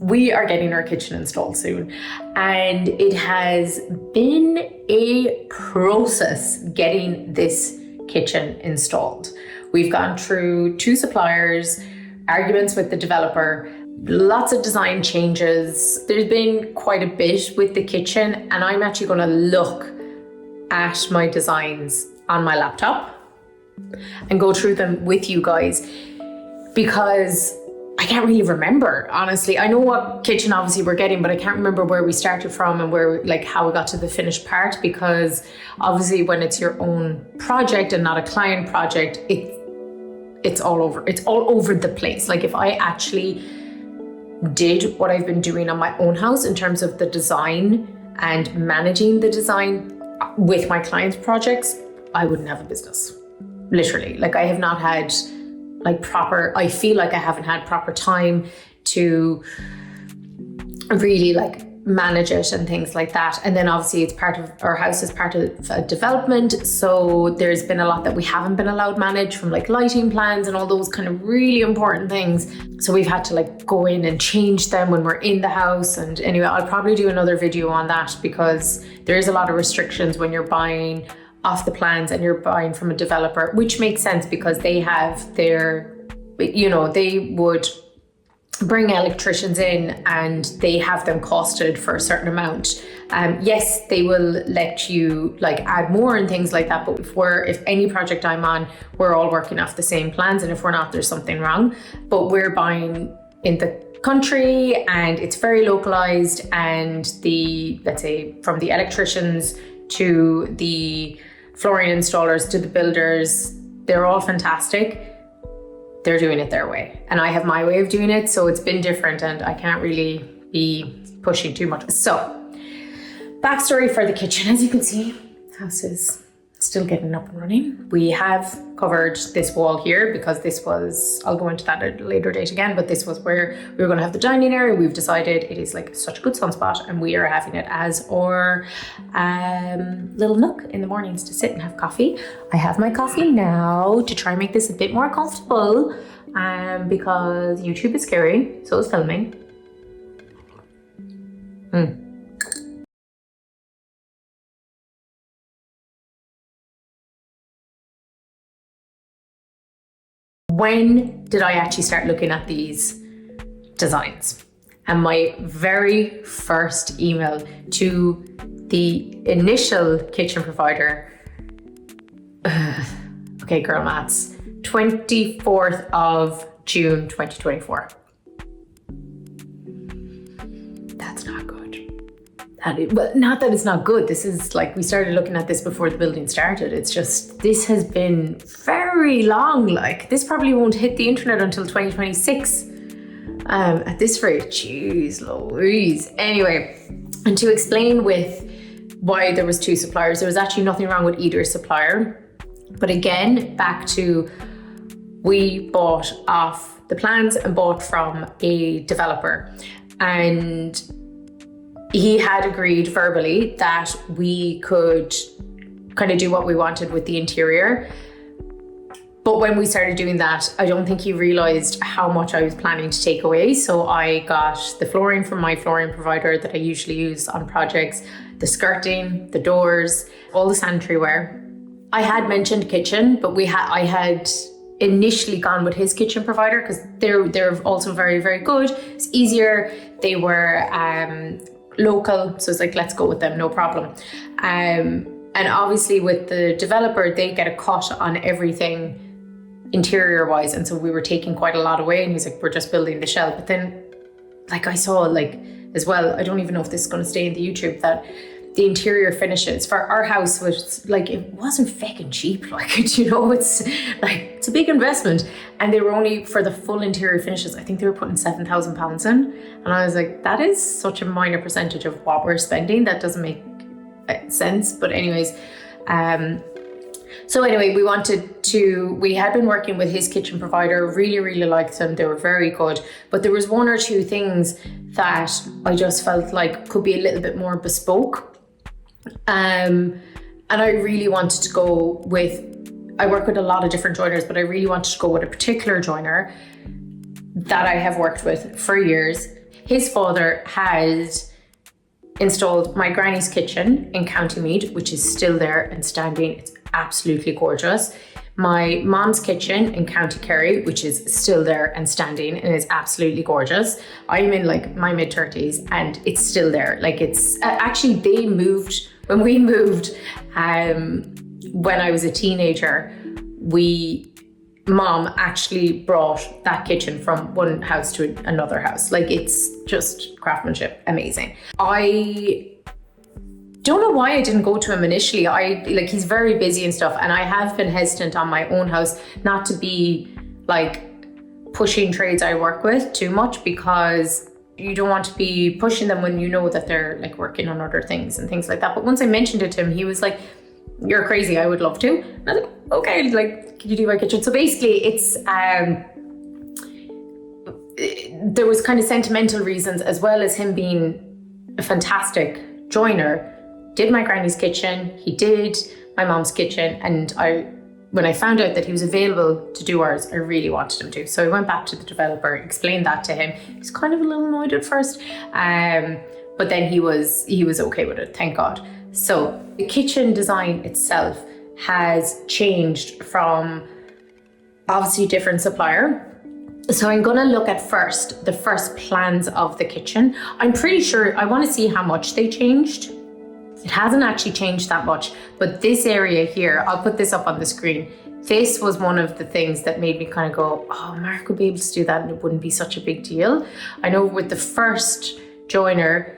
we are getting our kitchen installed soon, and it has been a process getting this kitchen installed. We've gone through 2 suppliers, arguments with the developer, lots of design changes. There's been quite a bit with the kitchen, and I'm actually going to look at my designs on my laptop and go through them with you guys, because I can't really remember, honestly. I know what kitchen obviously we're getting, but I can't remember where we started from and where, like, how we got to the finished part, because obviously when it's your own project and not a client project, it's all over the place. Like, if I actually did what I've been doing on my own house in terms of the design and managing the design with my clients' projects, I wouldn't have a business. Literally. Like, I have not had I feel like I haven't had proper time to really manage it and things like that. And then obviously our house is part of a development. So there's been a lot that we haven't been allowed manage, from lighting plans and all those kind of really important things. So we've had to go in and change them when we're in the house. And anyway, I'll probably do another video on that, because there is a lot of restrictions when you're buying off the plans and you're buying from a developer, which makes sense because they have their, they would bring electricians in and they have them costed for a certain amount. Yes, they will let you add more and things like that, but if any project I'm on, we're all working off the same plans, and if we're not, there's something wrong. But we're buying in the country and it's very localized, and let's say from the electricians to the flooring installers to the builders, they're all fantastic. They're doing it their way, and I have my way of doing it, so it's been different and I can't really be pushing too much. So, backstory for the kitchen. As you can see, house is still getting up and running. We have covered this wall here because this was, I'll go into that at a later date again, but this was where we were going to have the dining area. We've decided it is such a good sunspot, and we are having it as our little nook in the mornings to sit and have coffee. I have my coffee now to try and make this a bit more comfortable, because YouTube is scary, so is filming. When did I actually start looking at these designs? And my very first email to the initial kitchen provider, okay, girl maths, 24th of June 2024. That's not good. Well, not that it's not good. This is we started looking at this before the building started. It's just, this has been very long. This probably won't hit the internet until 2026 at this rate. Jeez Louise. Anyway, and to explain with why there was 2 suppliers, there was actually nothing wrong with either supplier. But again, back to, we bought off the plans and bought from a developer, and he had agreed verbally that we could kind of do what we wanted with the interior. But when we started doing that, I don't think he realized how much I was planning to take away. So I got the flooring from my flooring provider that I usually use on projects, the skirting, the doors, all the sanitary ware. I had mentioned kitchen, but I had initially gone with his kitchen provider because they're also very, very good. It's easier. They were local, so it's let's go with them, no problem. And obviously with the developer, they get a cut on everything interior wise, and so we were taking quite a lot away, and he's we're just building the shell. But then I saw as well, I don't even know if this is going to stay in the YouTube, that the interior finishes for our house was it wasn't fucking cheap, it's a big investment, and they were only for the full interior finishes, I think they were putting £7,000 in, and I was that is such a minor percentage of what we're spending. That doesn't make sense. But anyways, so anyway, we had been working with his kitchen provider, really, really liked them. They were very good, but there was 1 or 2 things that I just felt could be a little bit more bespoke. And I really wanted to go with, I work with a lot of different joiners, but I really wanted to go with a particular joiner that I have worked with for years. his father had installed my granny's kitchen in County Meath, which is still there and standing. It's absolutely gorgeous. My mom's kitchen in County Kerry, which is still there and standing and is absolutely gorgeous. I'm in like my mid-30s and it's still there. Like it's actually, they moved, when we moved, when I was a teenager, Mom actually brought that kitchen from one house to another house. Like it's just craftsmanship, amazing. I don't know why I didn't go to him initially. He's very busy and stuff, and I have been hesitant on my own house not to be like pushing trades I work with too much, because you don't want to be pushing them when you know that they're like working on other things and things like that. But once I mentioned it to him, he was like, "You're crazy, I would love to." And I was like, okay, like, can you do my kitchen? So basically it's, there was kind of sentimental reasons, as well as him being a fantastic joiner. Did my granny's kitchen, he did my mom's kitchen, and when I found out that he was available to do ours, I really wanted him to. So I went back to the developer, explained that to him. He was kind of a little annoyed at first, but then he was okay with it, thank God. So the kitchen design itself has changed from obviously different supplier. So I'm gonna look at the first plans of the kitchen. I'm pretty sure, I wanna see how much they changed. It hasn't actually changed that much, but this area here, I'll put this up on the screen. This was one of the things that made me kind of go, oh, Mark would be able to do that and it wouldn't be such a big deal. I know with the first joiner,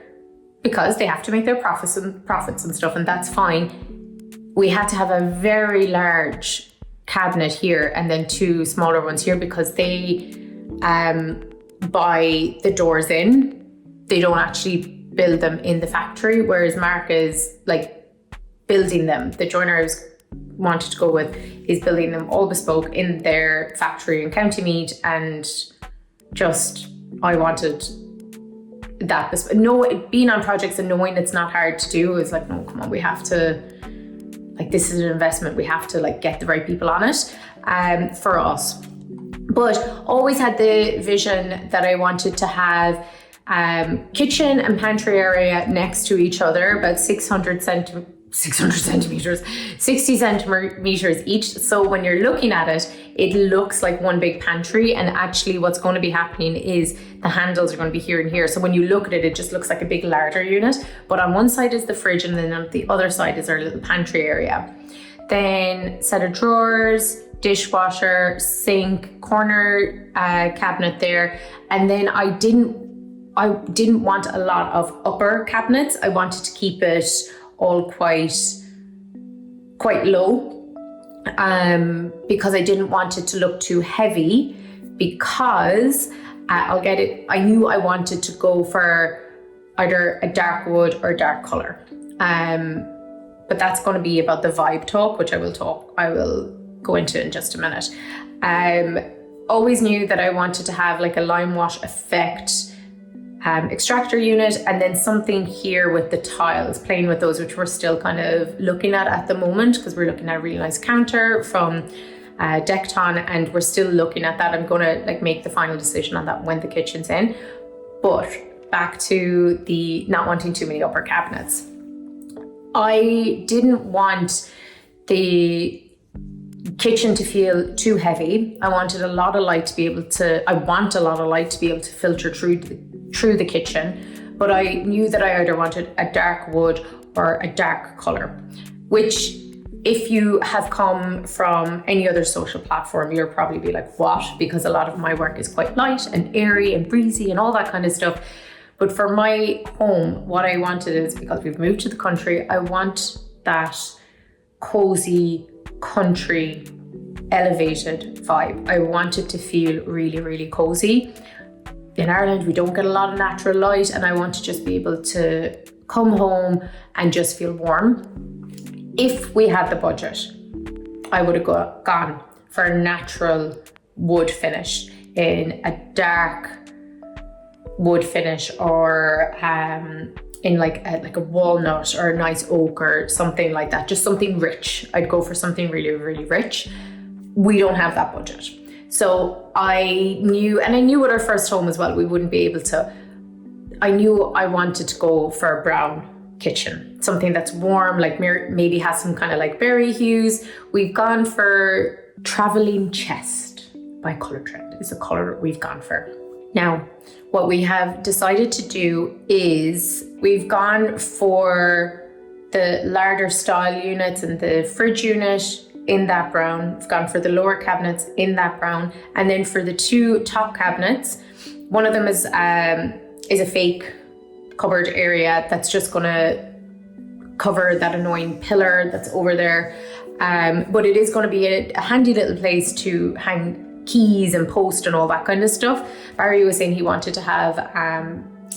because they have to make their profits and stuff, and that's fine, we had to have a very large cabinet here and then two smaller ones here, because they buy the doors in. They don't actually build them in the factory, whereas Mark is like building them. The joiner I wanted to go with is building them all bespoke in their factory in County Meath, and just I wanted that being on projects and knowing it's not hard to do is like, no, come on, we have to, like, this is an investment, we have to like get the right people on it for us. But always had the vision that I wanted to have kitchen and pantry area next to each other, about 60 centimeters each. So when you're looking at it, it looks like one big pantry, and actually what's going to be happening is the handles are going to be here and here. So when you look at it, it just looks like a big larder unit. But on one side is the fridge, and then on the other side is our little pantry area. Then set of drawers, dishwasher, sink, corner cabinet there. And then I didn't want a lot of upper cabinets. I wanted to keep it all quite low, because I didn't want it to look too heavy, because I knew I wanted to go for either a dark wood or a dark color. But that's going to be about the vibe talk, which I will go into in just a minute. Always knew that I wanted to have like a lime wash effect extractor unit, and then something here with the tiles, playing with those, which we're still kind of looking at the moment, because we're looking at a really nice counter from Decton, and we're still looking at that. I'm going to like make the final decision on that when the kitchen's in. But back to the not wanting too many upper cabinets. I didn't want the kitchen to feel too heavy. I want a lot of light to be able to filter through the kitchen, but I knew that I either wanted a dark wood or a dark color, which if you have come from any other social platform, you'll probably be like, what? Because a lot of my work is quite light and airy and breezy and all that kind of stuff. But for my home, what I wanted is, because we've moved to the country, I want that cozy country elevated vibe. I want it to feel really, really cozy. In Ireland, we don't get a lot of natural light, and I want to just be able to come home and just feel warm. If we had the budget, I would have gone for a natural wood finish, in a dark wood finish, or in like a walnut or a nice oak or something like that, just something rich. I'd go for something really, really rich. We don't have that budget. So I knew with our first home as well, we wouldn't be able to I knew I wanted to go for a brown kitchen, something that's warm, like maybe has some kind of like berry hues. We've gone for Travelling Chest by Colourtrend is the colour we've gone for. Now, what we have decided to do is we've gone for the larder style units and the fridge unit in that brown. We've gone for the lower cabinets in that brown. And then for the two top cabinets, one of them is a fake cupboard area that's just gonna cover that annoying pillar that's over there. But it is gonna be a handy little place to hang keys and post and all that kind of stuff. Barry was saying he wanted to have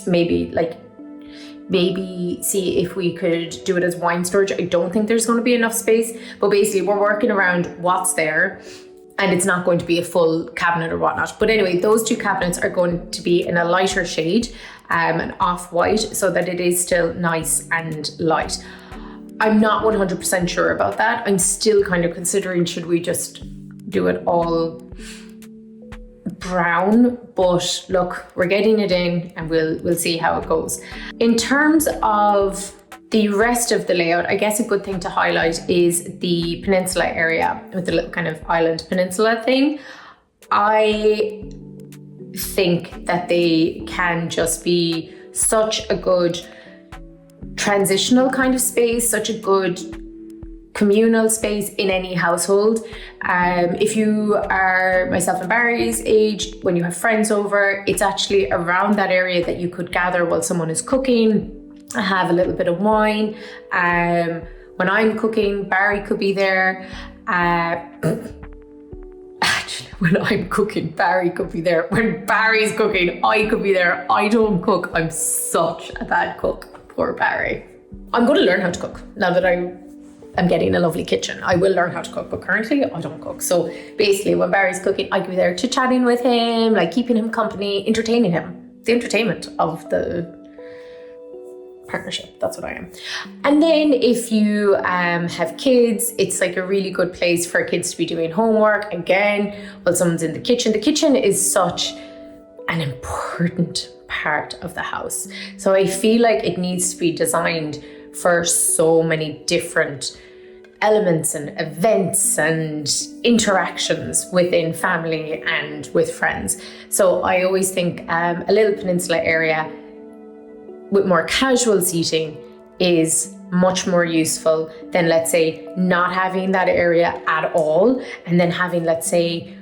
maybe see if we could do it as wine storage. I don't think there's going to be enough space, but basically we're working around what's there, and it's not going to be a full cabinet or whatnot. But anyway, those two cabinets are going to be in a lighter shade, an off-white, so that it is still nice and light. I'm not 100% sure about that. I'm still kind of considering, should we just do it all brown? But look, we're getting it in and we'll see how it goes. In terms of the rest of the layout, I guess a good thing to highlight is the peninsula area with the little kind of island peninsula thing. I think that they can just be such a good transitional kind of space, such a good communal space in any household. If you are myself and Barry's age, when you have friends over, it's actually around that area that you could gather while someone is cooking, have a little bit of wine. When I'm cooking, Barry could be there. Actually, when I'm cooking, Barry could be there. When Barry's cooking, I could be there. I don't cook. I'm such a bad cook. Poor Barry. I'm going to learn how to cook now that I'm getting a lovely kitchen. I will learn how to cook, but currently I don't cook. So basically when Barry's cooking, I could be there chit-chatting with him, like keeping him company, entertaining him. The entertainment of the partnership, that's what I am. And then if you have kids, it's like a really good place for kids to be doing homework. Again, while someone's in the kitchen. The kitchen is such an important part of the house. So I feel like it needs to be designed for so many different elements and events and interactions within family and with friends. So I always think a little peninsula area with more casual seating is much more useful than, let's say, not having that area at all and then having, let's say,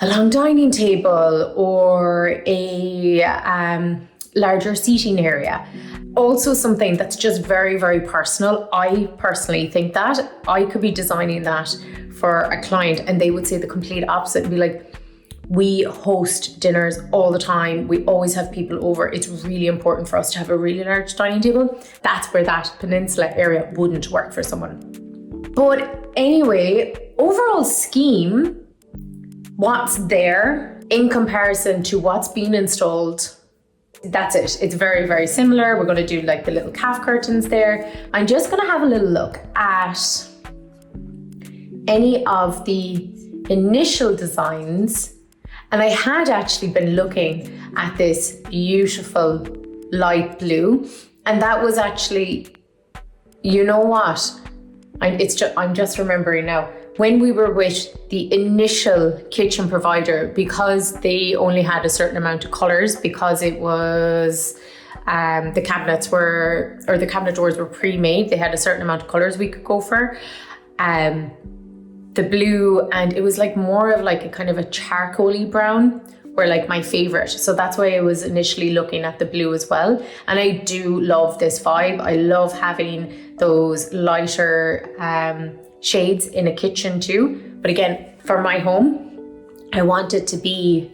a long dining table or a larger seating area. Also something that's just very, very personal. I personally think that I could be designing that for a client and they would say the complete opposite and be like, we host dinners all the time. We always have people over. It's really important for us to have a really large dining table. That's where that peninsula area wouldn't work for someone. But anyway, overall scheme, what's there in comparison to what's been installed, that's it. It's very, very similar. We're going to do like the little calf curtains there. I'm just going to have a little look at any of the initial designs. And I had actually been looking at this beautiful light blue. And that was actually, you know what? I'm just remembering now. When we were with the initial kitchen provider, because they only had a certain amount of colors, because it was the cabinet doors were pre-made, they had a certain amount of colors we could go for. The blue, and it was like more of like a kind of a charcoaly brown were like my favorite. So that's why I was initially looking at the blue as well. And I do love this vibe. I love having those lighter shades in a kitchen too. But again, for my home, I want it to be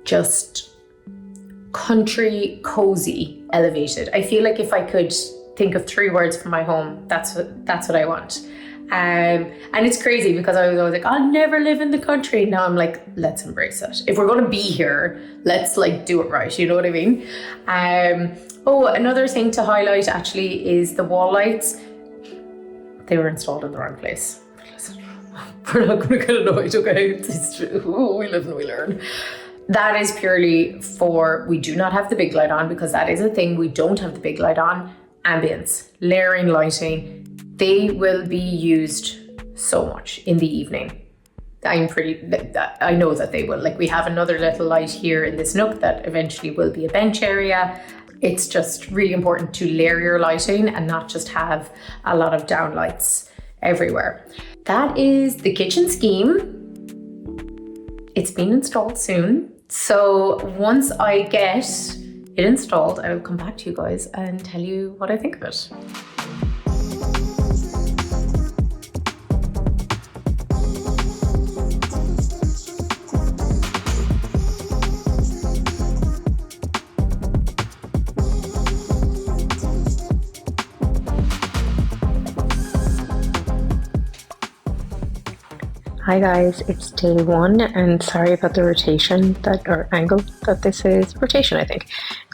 just country, cozy, elevated. I feel like if I could think of 3 words for my home, that's what I want. And it's crazy because I was always like, I'll never live in the country. Now I'm like, let's embrace it. If we're going to be here, let's like do it right. You know what I mean? Another thing to highlight actually is the wall lights. They were installed in the wrong place. Listen, we're not going to get annoyed, okay? It's true. We live and we learn. that is purely for, we do not have the big light on because that is a thing, we don't have the big light on. Ambience, layering lighting, they will be used so much in the evening. I know that they will. Like, we have another little light here in this nook that eventually will be a bench area. It's just really important to layer your lighting and not just have a lot of downlights everywhere. That is the kitchen scheme. It's being installed soon. So once I get it installed, I will come back to you guys and tell you what I think of it. Hi guys, it's day one and sorry about the rotation or angle that this is. Rotation, I think,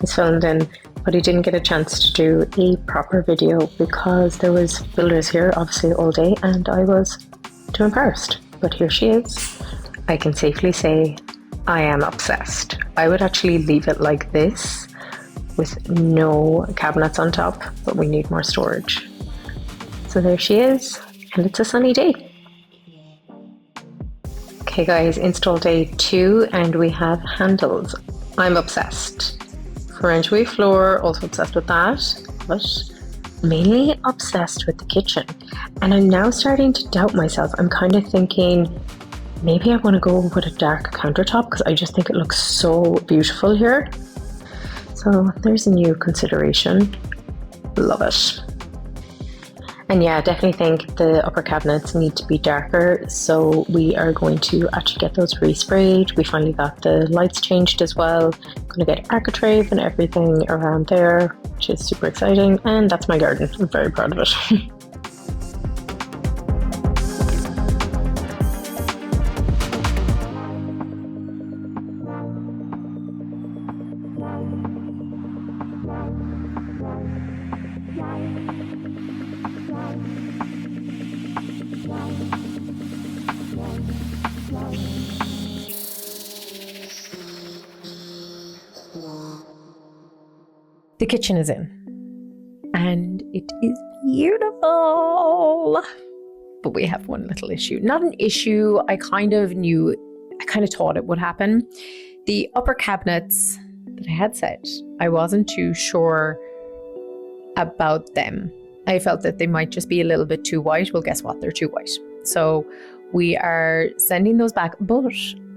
is filmed in, but I didn't get a chance to do a proper video because there was builders here obviously all day and I was too embarrassed. But here she is. I can safely say I am obsessed. I would actually leave it like this with no cabinets on top, but we need more storage. So there she is, and it's a sunny day. Okay guys, install day 2 and we have handles. I'm obsessed. French floor, also obsessed with that, but mainly obsessed with the kitchen. And I'm now starting to doubt myself. I'm kind of thinking maybe I want to go with a dark countertop because I just think it looks so beautiful here. So there's a new consideration. Love it. And yeah, I definitely think the upper cabinets need to be darker, so we are going to actually get those resprayed. We finally got the lights changed as well. Gonna get architrave and everything around there, which is super exciting. And that's my garden. I'm very proud of it. The kitchen is in and it is beautiful, but we have one little issue. Not an issue, I kind of thought it would happen. The upper cabinets that I had set, I wasn't too sure about them. I felt that they might just be a little bit too white. Well, guess what? They're too white. So we are sending those back, but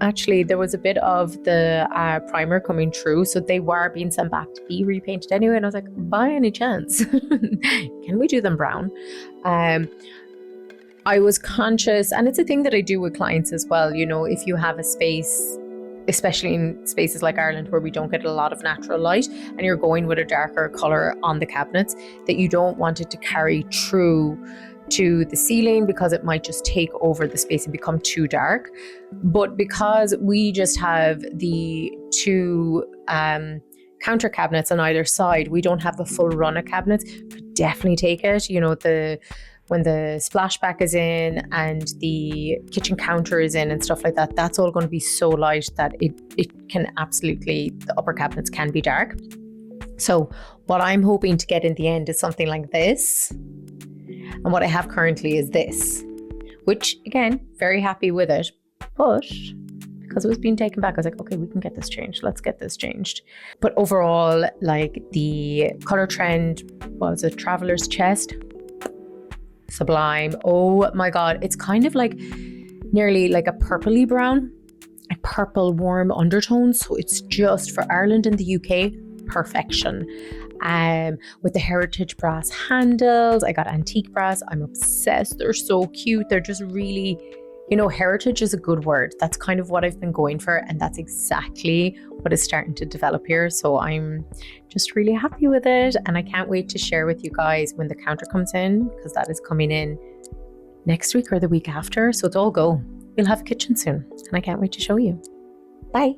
actually there was a bit of the primer coming through, so they were being sent back to be repainted anyway. And I was like, by any chance, can we do them brown? I was conscious, and it's a thing that I do with clients as well, you know, if you have a space, especially in spaces like Ireland where we don't get a lot of natural light, and you're going with a darker colour on the cabinets, that you don't want it to carry through to the ceiling because it might just take over the space and become too dark. But because we just have the two counter cabinets on either side, we don't have the full run of cabinets, but definitely take it, you know, when the splashback is in and the kitchen counter is in and stuff like that, that's all going to be so light that it can absolutely, the upper cabinets can be dark. So what I'm hoping to get in the end is something like this. And what I have currently is this, which again, very happy with it. But because it was being taken back, I was like, okay, we can get this changed. Let's get this changed. But overall, like the Colourtrend was a traveler's chest. Sublime. Oh my God. It's kind of like nearly like a purpley brown, a purple warm undertone. So it's just for Ireland and the UK, perfection. With the heritage brass handles, I got antique brass. I'm obsessed. They're so cute. They're just really, you know, heritage is a good word. That's kind of what I've been going for, and that's exactly what is starting to develop here. So I'm just really happy with it, and I can't wait to share with you guys when the counter comes in, because that is coming in next week or the week after. So it's all go. We'll have a kitchen soon, and I can't wait to show you. Bye.